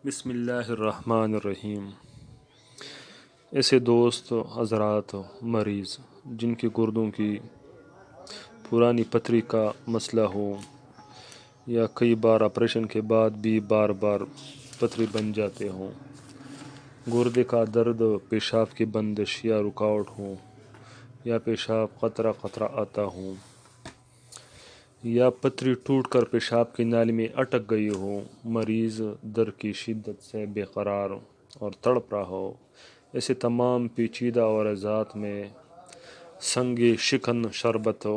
بسم اللہ الرحمن الرحیم۔ ایسے دوست حضرات مریض جن کی گردوں کی پرانی پتھری کا مسئلہ ہو یا کئی بار آپریشن کے بعد بھی بار بار پتھری بن جاتے ہوں، گردے کا درد، پیشاب کی بندش یا رکاوٹ ہو، یا پیشاب قطرہ قطرہ آتا ہو، یا پتھری ٹوٹ کر پیشاب کی نالی میں اٹک گئی ہو، مریض درد کی شدت سے بے قرار اور تڑپ رہا ہو، ایسے تمام پیچیدہ عوارضات میں سنگ شکن شربت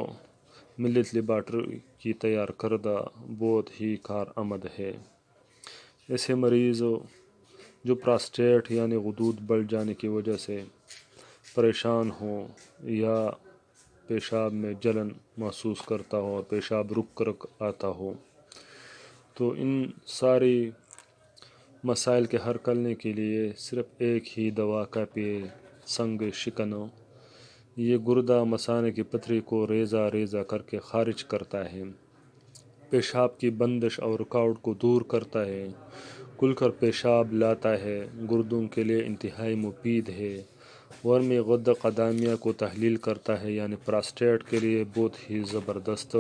ملت لیبارٹری کی تیار کردہ بہت ہی کارآمد ہے۔ ایسے مریض جو پراسٹیٹ یعنی غدود بڑھ جانے کی وجہ سے پریشان ہوں، یا پیشاب میں جلن محسوس کرتا ہو اور پیشاب رک رک آتا ہو، تو ان ساری مسائل کے حل کرنے کے لیے صرف ایک ہی دوا کافی ہے، سنگ شکن۔ یہ گردہ مثانے کی پتھری کو ریزہ ریزہ کر کے خارج کرتا ہے، پیشاب کی بندش اور رکاوٹ کو دور کرتا ہے، کھل کر پیشاب لاتا ہے، گردوں کے لیے انتہائی مفید ہے، ورم غدہ قدامیہ کو تحلیل کرتا ہے، یعنی پراسٹیٹ کے لیے بہت ہی زبردست،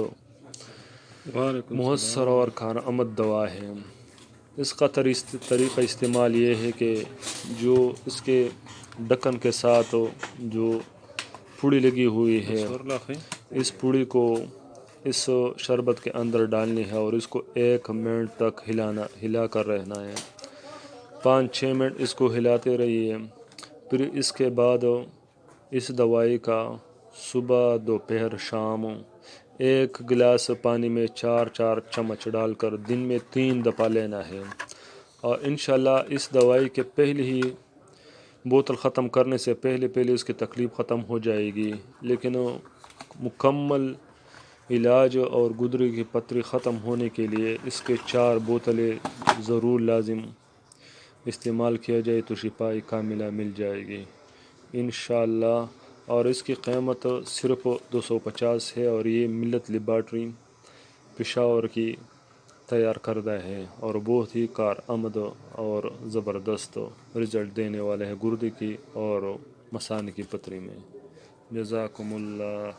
مؤثر اور کارآمد دوا ہے۔ اس کا طریقہ استعمال یہ ہے کہ جو اس کے ڈھکن کے ساتھ جو پوڑی لگی ہوئی ہے، اس پوڑی کو اس شربت کے اندر ڈالنی ہے اور اس کو 1 منٹ تک ہلا کر رہنا ہے، 5-6 منٹ اس کو ہلاتے رہیے۔ پھر اس کے بعد اس دوائی کا صبح، دوپہر، شام 1 گلاس پانی میں 4 چمچ ڈال کر دن میں 3 دفعہ لینا ہے، اور انشاءاللہ اس دوائی کے پہلے ہی بوتل ختم کرنے سے پہلے اس کی تکلیف ختم ہو جائے گی، لیکن مکمل علاج اور گردے کی پتھری ختم ہونے کے لیے اس کے 4 بوتلیں ضرور لازم استعمال کیا جائے تو شفا کاملہ مل جائے گی انشاءاللہ۔ اور اس کی قیمت صرف 250 ہے، اور یہ ملت لیبارٹری پشاور کی تیار کردہ ہے اور بہت ہی کارآمد اور زبردست رزلٹ دینے والا ہے گردے کی اور مثانے کی پتھری میں۔ جزاکم اللہ۔